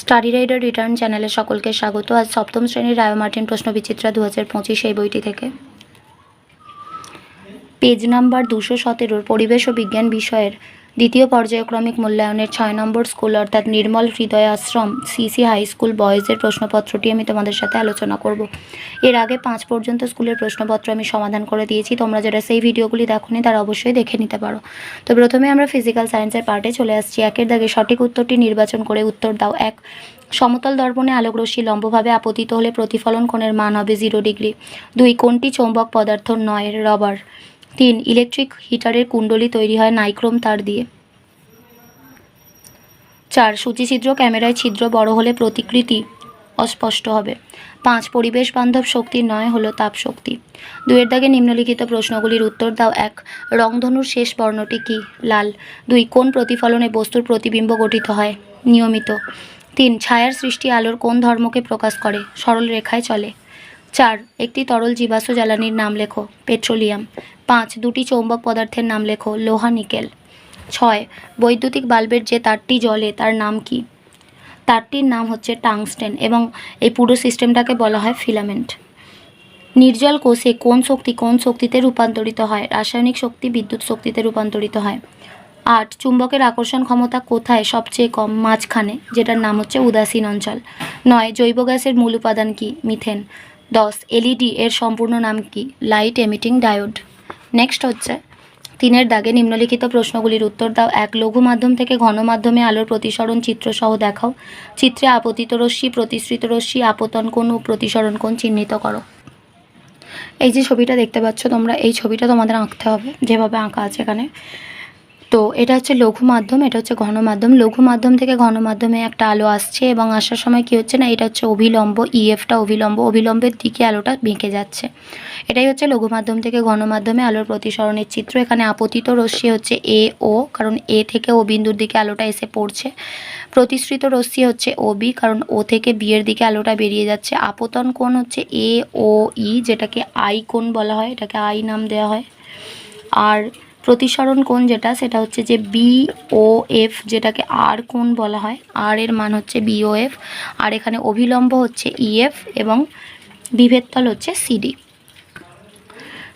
Study rider return চ্যানেলে সকলকে স্বাগত। আজ সপ্তম শ্রেণীর রায় মার্টিন প্রশ্নবিচিত্রা 2025 এই বইটি থেকে পেজ নাম্বার 217 পরিবেশ ও বিজ্ঞান বিষয়ের দ্বিতীয় পর্যায়ক্রমিক মূল্যায়নের 6 নম্বর স্কুল অর্থাৎ নির্মল হৃদয় আশ্রম সিসি হাই স্কুল বয়েজের প্রশ্নপত্রটি আমি তোমাদের সাথে আলোচনা করব। এর আগে 5 পর্যন্ত স্কুলের প্রশ্নপত্র আমি সমাধান করে দিয়েছি, তোমরা যারা সেই ভিডিওগুলি দেখোনি তারা অবশ্যই দেখে নিতে পারো। তো প্রথমে আমরা ফিজিক্যাল সায়েন্সের পার্টে চলে আসছি। একের দাগে সঠিক উত্তরটি নির্বাচন করে উত্তর দাও। 1, সমতল দর্পণে আলোকরশ্মি লম্বভাবে আপতিত হলে প্রতিফলন কোণের মান হবে 0 ডিগ্রি। 2, কোনটি চৌম্বক পদার্থ নয়? রবার। 3, ইলেকট্রিক হিটারের কুণ্ডলী তৈরি হয় নাইক্রোম তার দিয়ে। 4, সূচিছিদ্র ক্যামেরায় ছিদ্র বড় হলে প্রতিকৃতি অস্পষ্ট হবে। 5, পরিবেশ বান্ধব শক্তির নয় হলো তাপ শক্তি। 2 এর দাগে নিম্নলিখিত প্রশ্নগুলির উত্তর দাও। 1, রংধনুর শেষ বর্ণটি কি? লাল। 2, কোন প্রতিফলনে বস্তুর প্রতিবিম্ব গঠিত হয়? নিয়মিত। 3, ছায়ার সৃষ্টি আলোর কোন ধর্মকে প্রকাশ করে? সরল রেখায় চলে। 4, একটি তরল জীবাশ্ম জ্বালানির নাম লেখো। পেট্রোলিয়াম। 5, দুটি চৌম্বক পদার্থের নাম লেখো। লোহা, নিকেল। 6, বৈদ্যুতিক বাল্বের যে তারটি জ্বলে তার নাম কি? তারটির নাম হচ্ছে টাংস্টেন এবং এই পুরো সিস্টেমটাকে বলা হয় ফিলামেন্ট। নির্জল কোষে কোন শক্তি কোন শক্তিতে রূপান্তরিত হয়? রাসায়নিক শক্তি বিদ্যুৎ শক্তিতে রূপান্তরিত হয়। 8, চুম্বকের আকর্ষণ ক্ষমতা কোথায় সবচেয়ে কম? মাঝখানে, যেটার নাম হচ্ছে উদাসীন অঞ্চল। 9, জৈব গ্যাসের মূল উপাদান কি? মিথেন। 10, এলইডি এর সম্পূর্ণ নাম কি? Light emitting diode. নেক্সট হচ্ছে 3 এর দাগে নিম্নলিখিত প্রশ্নগুলির উত্তর দাও। 1, লঘু মাধ্যম থেকে ঘন মাধ্যমে আলোর প্রতিসরণ চিত্র সহ দেখাও। চিত্রে আপতিত রশ্মি, প্রতিসৃত রশ্মি, আপতন কোণ ও প্রতিসরণ কোণ চিহ্নিত করো। এই যে ছবিটা দেখতে পাচ্ছ তোমরা, এই ছবিটা তোমাদের আঁকতে হবে যেভাবে আঁকা আছে এখানে। তো এটা হচ্ছে লঘু মাধ্যম, এটা হচ্ছে ঘন মাধ্যম। লঘু মাধ্যম থেকে ঘন মাধ্যমে একটা আলো আসছে এবং আসার সময় কি হচ্ছে না, এটা হচ্ছে অভিলম্ব, ইএফটা অভিলম্বের দিকে আলোটা বেঁকে যাচ্ছে। এটাই হচ্ছে লঘু মাধ্যম থেকে ঘন মাধ্যমে আলোর প্রতিসরণের চিত্র। এখানে আপতিত রশ্মি হচ্ছে এ ও, কারণ এ থেকে ও বিন্দুর দিকে আলোটা এসে পড়ছে। প্রতিসৃত রশ্মি হচ্ছে ও বি, কারণ ও থেকে বি এর দিকে আলোটা বেরিয়ে যাচ্ছে। আপতন কোণ হচ্ছে এ ও ই, যেটাকে আই কোণ বলা হয়, এটাকে আই নাম দেওয়া হয়। আর প্রতিসরণ কোণ যেটা, সেটা হচ্ছে যে বি ও এফ, যেটাকে আর কোণ বলা হয়। আর এর মান হচ্ছে বি ও এফ। আর এখানে অভিলম্ব হচ্ছে ইএফ এবং বিভেদতল হচ্ছে সিডি।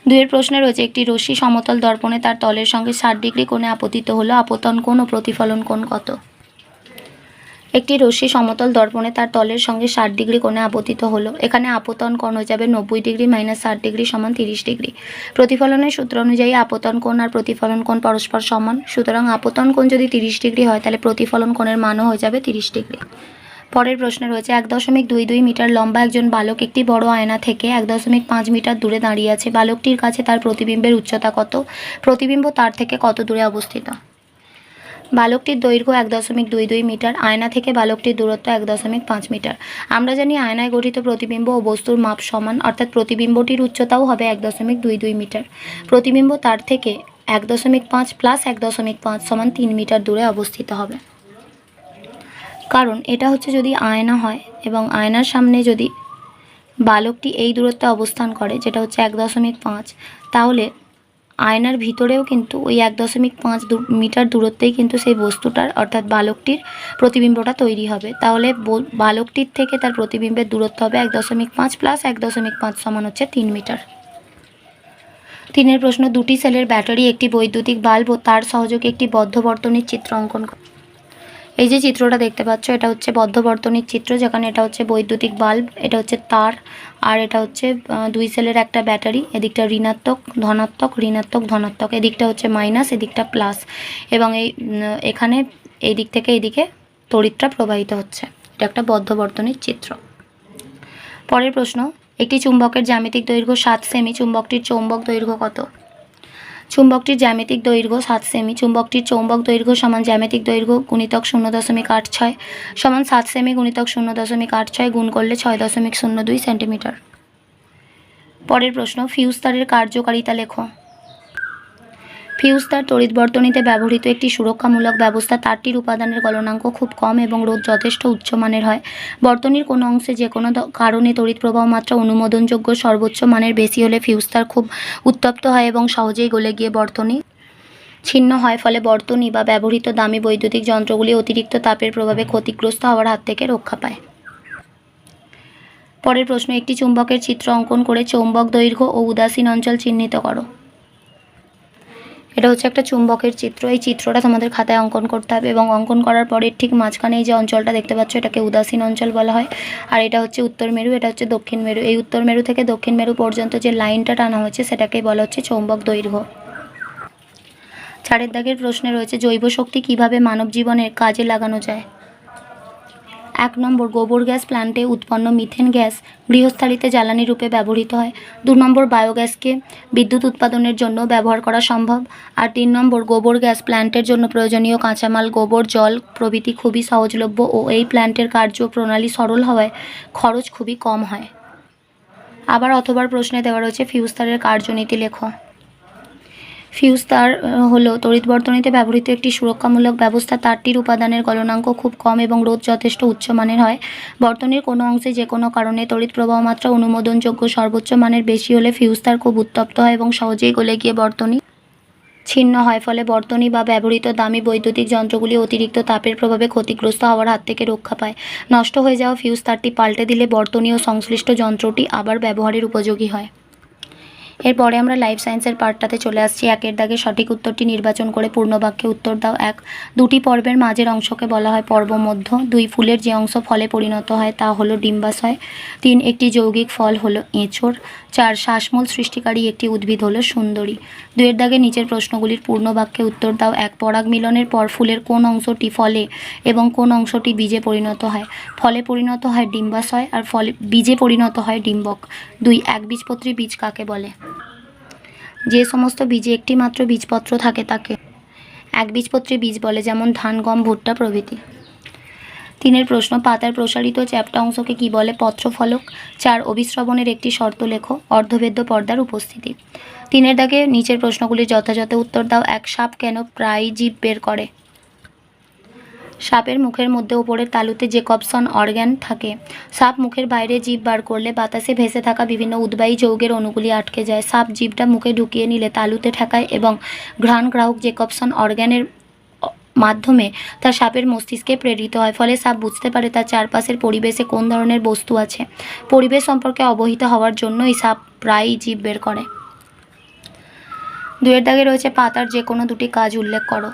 2 এর প্রশ্নে রয়েছে একটি রশ্মি সমতল দর্পণে তার তলের সঙ্গে 60 ডিগ্রি কোণে আপতিত হলো, আপতন কোণ ও প্রতিফলন কোণ কত? একটি রশ্মি সমতল দর্পণে তার তলের সঙ্গে 60 ডিগ্রি কোণে আপতিত হলো। এখানে আপতন কোণ হয়ে যাবে 90 ডিগ্রি মাইনাস 60 ডিগ্রি সমান 30 ডিগ্রি। প্রতিফলনের সূত্র অনুযায়ী আপতন কোণ আর প্রতিফলন কোণ পরস্পর সমান, সুতরাং আপতন কোণ যদি 30 ডিগ্রি হয় তাহলে প্রতিফলন কোণের মানও হয়ে যাবে 30 ডিগ্রি। পরের প্রশ্নে রয়েছে 1.22 মিটার লম্বা একজন বালক একটি বড় আয়না থেকে 1.5 মিটার দূরে দাঁড়িয়ে আছে। বালকটির কাছে তার প্রতিবিম্বের উচ্চতা কত? প্রতিবিম্ব তার থেকে কত দূরে অবস্থিত? বালকটির দৈর্ঘ্য 1.22 মিটার, আয়না থেকে বালকটির দূরত্ব 1.5 মিটার। আমরা জানি আয়নায় গঠিত প্রতিবিম্ব ও বস্তুর মাপ সমান, অর্থাৎ প্রতিবিম্বটির উচ্চতাও হবে 1.22 মিটার। প্রতিবিম্ব তার থেকে 1.5 প্লাস 1.5 সমান 3 মিটার দূরে অবস্থিত হবে। কারণ এটা হচ্ছে যদি আয়না হয় এবং আয়নার সামনে যদি বালকটি এই দূরত্বে অবস্থান করে, যেটা হচ্ছে 1.5, তাহলে আয়নার ভিতরেও কিন্তু ওই 1.5 মিটার দূরত্বেই কিন্তু সেই বস্তুটার অর্থাৎ বালকটির প্রতিবিম্বটা তৈরি হবে। তাহলে বালকটির থেকে তার প্রতিবিম্বের দূরত্ব হবে 1.5 প্লাস 1.5 সমান হচ্ছে 3 মিটার। 3 এর প্রশ্ন, দুটি সেলের ব্যাটারি, একটি বৈদ্যুতিক বাল্ব ও তার সহযোগে একটি বদ্ধ বর্তনীর চিত্র অঙ্কন। এই যে চিত্রটা দেখতে পাচ্ছ, এটা হচ্ছে বদ্ধ বর্তনীর চিত্র, যেখানে এটা হচ্ছে বৈদ্যুতিক বাল্ব, এটা হচ্ছে তার, আর এটা হচ্ছে 2 সেলের একটা ব্যাটারি। এদিকটা ঋণাত্মক ধনাত্মক ঋণাত্মক ধনাত্মক, এদিকটা হচ্ছে মাইনাস, এদিকটা প্লাস, এবং এখানে এই দিক থেকে এদিকে তড়িৎটা প্রবাহিত হচ্ছে। এটা একটা বদ্ধ বর্তনীর চিত্র। পরের প্রশ্ন, একটি চুম্বকের জ্যামিতিক দৈর্ঘ্য 7 সেমি, চুম্বকটির চৌম্বক দৈর্ঘ্য কত? চুম্বকটির জ্যামিতিক দৈর্ঘ্য 7 সেমি, চুম্বকটির চৌম্বক দৈর্ঘ্য সমান জ্যামিতিক দৈর্ঘ্য গুণিতক 0.86 সমান 7 সেমি গুণিতক 0.86 গুণ করলে 6.02 সেন্টিমিটার। পরের প্রশ্ন, ফিউজ তারের কার্যকারিতা লেখো। ফিউজ তার তড়িৎ বর্তনীতে ব্যবহৃত একটি সুরক্ষামূলক ব্যবস্থা। তারটির উপাদানের গলনাঙ্ক খুব কম এবং রোধ যথেষ্ট উচ্চমানের হয়। বর্তনীর কোনো অংশে যে কোনো কারণে তড়িৎ প্রবাহ মাত্রা অনুমোদনযোগ্য সর্বোচ্চ মানের বেশি হলে ফিউজ তার খুব উত্তপ্ত হয় এবং সহজেই গলে গিয়ে বর্তনী ছিন্ন হয়, ফলে বর্তনী বা ব্যবহৃত দামি বৈদ্যুতিক যন্ত্রগুলি অতিরিক্ত তাপের প্রভাবে ক্ষতিগ্রস্ত হওয়ার হাত থেকে রক্ষা পায়। পরের প্রশ্ন, একটি চুম্বকের চিত্র অঙ্কন করে চৌম্বক দৈর্ঘ্য ও উদাসীন অঞ্চল চিহ্নিত করো। এটা হচ্ছে একটা চুম্বকের চিত্র। এই চিত্রটা তোমাদের খাতায় অঙ্কন করতে হবে এবং অঙ্কন করার পরে ঠিক মাঝখানে এই যে অঞ্চলটা দেখতে পাচ্ছ এটাকে উদাসীন অঞ্চল বলা হয়। আর এটা হচ্ছে উত্তর মেরু, এটা হচ্ছে দক্ষিণ মেরু। এই উত্তর মেরু থেকে দক্ষিণ মেরু পর্যন্ত যে লাইনটা টানা হয়েছে সেটাকে বলা হচ্ছে চৌম্বক দৈর্ঘ্য। 4 দাগের প্রশ্নে রয়েছে জৈব শক্তি কিভাবে মানব জীবনের কাজে লাগানো যায়। 1 নম্বর, গোবর গ্যাস প্ল্যান্টে উৎপন্ন মিথেন গ্যাস গৃহস্থালিতে জ্বালানি রূপে ব্যবহৃত হয়। 2 নম্বর, বায়োগ্যাসকে বিদ্যুৎ উৎপাদনের জন্য ব্যবহার করা সম্ভব। আর 3 নম্বর, গোবর গ্যাস প্ল্যান্টের জন্য প্রয়োজনীয় কাঁচামাল গোবর, জল প্রভৃতি খুবই সহজলভ্য ও এই প্ল্যান্টের কার্যপ্রণালী সরল হওয়ায় খরচ খুবই কম হয়। আবার অথবার প্রশ্নে দেওয়া রয়েছে ফিউজ তারের কার্যনীতি লেখো। ফিউজ তার হলো তড়িৎ বর্তনীতে ব্যবহৃত একটি সুরক্ষামূলক ব্যবস্থা। তারটির উপাদানের গলনাঙ্ক খুব কম এবং রোধ যথেষ্ট উচ্চমানের হয়। বর্তনীর কোনো অংশে যে কোনো কারণে তড়িৎ প্রবাহ মাত্রা অনুমোদনযোগ্য সর্বোচ্চ মানের বেশি হলে ফিউজ তার খুব উত্তপ্ত হয় এবং সহজেই গলে গিয়ে বর্তনী ছিন্ন হয়, ফলে বর্তনী বা ব্যবহৃত দামি বৈদ্যুতিক যন্ত্রগুলি অতিরিক্ত তাপের প্রভাবে ক্ষতিগ্রস্ত হওয়ার হাত থেকে রক্ষা পায়। নষ্ট হয়ে যাওয়া ফিউজ তারটি পাল্টে দিলে বর্তনী ও সংশ্লিষ্ট যন্ত্রটি আবার ব্যবহারের উপযোগী হয়। এরপরে আমরা লাইফ সায়েন্সের পার্টটাতে চলে আসছি। 1 দাগে সঠিক উত্তরটি নির্বাচন করে পূর্ণ বাক্যে উত্তর দাও। 1, দুটি পর্বের মাঝের অংশকে বলা হয় পর্ব মধ্য। 2, ফুলের যে অংশ ফলে পরিণত হয় তা হলো ডিম্বাশয়। 3, একটি যৌগিক ফল হলো এঁচোড়। 4, শ্বাসমূল সৃষ্টিকারী একটি উদ্ভিদ হলো সুন্দরী। 2 দাগে নিচের প্রশ্নগুলির পূর্ণ বাক্যে উত্তর দাও। 1, পরাগ মিলনের পর ফুলের কোন অংশটি ফলে এবং কোন অংশটি বীজে পরিণত হয়। ফলে পরিণত হয় ডিম্বাশয় আর বীজে পরিণত হয় ডিম্বক। 2, একবীজপত্রী বীজ কাকে বলে। যে সমস্ত বীজে একটি মাত্র বীজপত্র থাকে তাকে একবীজপত্রী বীজ বলে, যেমন ধান, গম, ভুট্টা প্রভৃতি। 3 প্রশ্ন, পাতার প্রসারিত চ্যাপ্টা অংশকে কি বলে। পত্রফলক। 4, অভিস্রবণের একটি শর্ত লেখো। অর্ধভেদ্য পর্দার উপস্থিতি। 3 দাগে নিচের প্রশ্নগুলির যথাযথ উত্তর দাও। 1, সাপ কেন প্রায়ই জিভ বের করে। সাপের মুখের মধ্যে ওপরের তালুতে জেকবসন অর্গ্যান থাকে। সাপ মুখের বাইরে জিভ বার করলে বাতাসে ভেসে থাকা বিভিন্ন উদ্বায়ী যৌগের অণুগুলি আটকে যায়। সাপ জিভটা মুখে ঢুকিয়ে নিলে তালুতে ঠেকায় এবং ঘ্রাণগ্রাহক জেকবসন অর্গ্যানের মাধ্যমে তা সাপের মস্তিষ্কে প্রেরিত হয়, ফলে সাপ বুঝতে পারে তার চারপাশের পরিবেশে কোন ধরনের বস্তু আছে। পরিবেশ সম্পর্কে অবহিত হওয়ার জন্যই সাপ প্রায়ই জিভ বের করে। 2 দাগে রয়েছে পাতার যে কোনো দুটি কাজ উল্লেখ করো।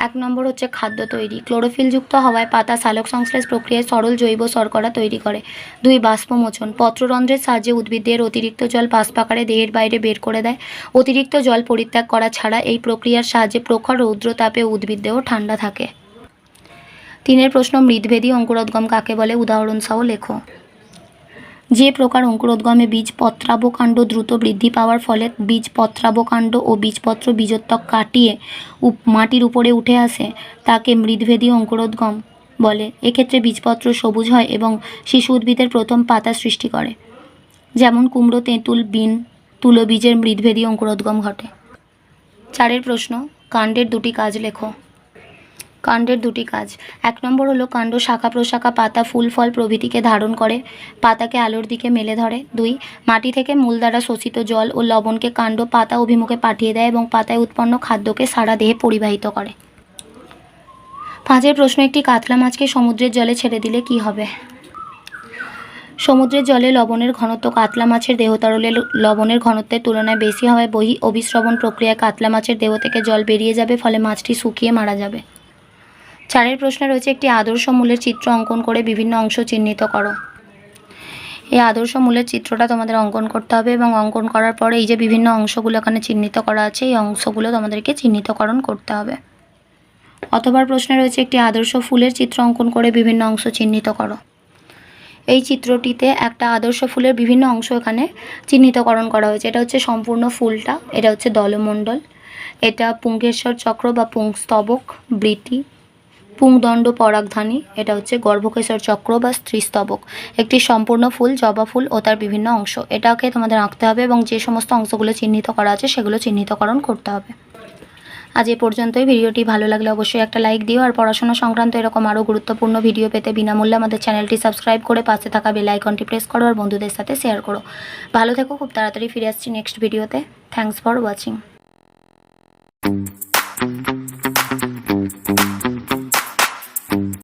1 নম্বর হচ্ছে খাদ্য তৈরি। ক্লোরোফিলযুক্ত হওয়ায় পাতা সালোক সংশ্লেষ প্রক্রিয়ায় সরল জৈব শর্করা তৈরি করে। 2, বাষ্পমোচন। পত্ররন্ধ্রের সাহায্যে উদ্ভিদের অতিরিক্ত জল বাষ্পাকারে দেহের বাইরে বের করে দেয়। অতিরিক্ত জল পরিত্যাগ করা ছাড়া এই প্রক্রিয়ার সাহায্যে প্রখর রৌদ্রতাপে উদ্ভিদ দেহ ঠান্ডা থাকে। 3 প্রশ্ন, মৃদভেদী অঙ্কুরোদ্গম কাকে বলে, উদাহরণ সহ লেখো। যে প্রকার অঙ্কুরোদ্গমে বীজ পত্রাবকাণ্ড দ্রুত বৃদ্ধি পাওয়ার ফলে বীজ পত্রাবকাণ্ড ও বীজপত্র বীজোত্তক কাটিয়ে মাটির উপরে উঠে আসে তাকে মৃদভেদী অঙ্কুরোদ্গম বলে। এক্ষেত্রে বীজপত্র সবুজ হয় এবং শিশু উদ্ভিদের প্রথম পাতা সৃষ্টি করে, যেমন কুমড়ো, তেঁতুল, বিন, তুলো বীজের মৃদভেদী অঙ্কুরোদ্গম ঘটে। 4 প্রশ্ন, কাণ্ডের দুটি কাজ লেখো। কাণ্ডের দুটি কাজ। 1 নম্বর হলো কাণ্ড শাখা প্রশাখা, পাতা, ফুল, ফল প্রভৃতিকে ধারণ করে পাতাকে আলোর দিকে মেলে ধরে। 2, মাটি থেকে মূল দ্বারা শোষিত জল ও লবণকে কাণ্ড পাতা অভিমুখে পাঠিয়ে দেয় এবং পাতায় উৎপন্ন খাদ্যকে সারা দেহে পরিবাহিত করে। 5 প্রশ্ন, একটি কাতলা মাছকে সমুদ্রের জলে ছেড়ে দিলে কি হবে। সমুদ্রের জলে লবণের ঘনত্ব কাতলা মাছের দেহতরলে লবণের ঘনত্বের তুলনায় বেশি হওয়ায় অভিস্রবণ প্রক্রিয়ায় কাতলা মাছের দেহ থেকে জল বেরিয়ে যাবে, ফলে মাছটি শুকিয়ে মারা যাবে। 4 প্রশ্নে রয়েছে একটি আদর্শ মূলের চিত্র অঙ্কন করে বিভিন্ন অংশ চিহ্নিত করো। এই আদর্শ মূলের চিত্রটা তোমাদের অঙ্কন করতে হবে এবং অঙ্কন করার পরে এই যে বিভিন্ন অংশগুলো এখানে চিহ্নিত করা আছে এই অংশগুলো তোমাদেরকে চিহ্নিতকরণ করতে হবে। অথবা প্রশ্নে রয়েছে একটি আদর্শ ফুলের চিত্র অঙ্কন করে বিভিন্ন অংশ চিহ্নিত করো। এই চিত্রটিতে একটা আদর্শ ফুলের বিভিন্ন অংশ এখানে চিহ্নিতকরণ করা হয়েছে। এটা হচ্ছে সম্পূর্ণ ফুলটা, এটা হচ্ছে দলমণ্ডল, এটা পুংকেশ্বর চক্র বা পুংস্তবক, বৃতি, পুংদণ্ড পরাগধানী, এটা হচ্ছে গর্ভকেশর চক্র বা স্ত্রীস্তবক। একটি সম্পূর্ণ ফুল, জবা ফুল ও তার বিভিন্ন অংশ, এটাকে তোমাদের আঁকতে হবে এবং যে সমস্ত অংশগুলো চিহ্নিত করা আছে সেগুলো চিহ্নিতকরণ করতে হবে। আজ এ পর্যন্তই। ভিডিওটি ভালো লাগলে অবশ্যই একটা লাইক দিও আর পড়াশোনা সংক্রান্ত এরকম আরও গুরুত্বপূর্ণ ভিডিও পেতে বিনামূল্যে আমাদের চ্যানেলটি সাবস্ক্রাইব করে পাশে থাকা বেল আইকনটি প্রেস করো আর বন্ধুদের সাথে শেয়ার করো। ভালো থেকো, খুব তাড়াতাড়ি ফিরে আসছি নেক্সট ভিডিওতে। Thanks for watching.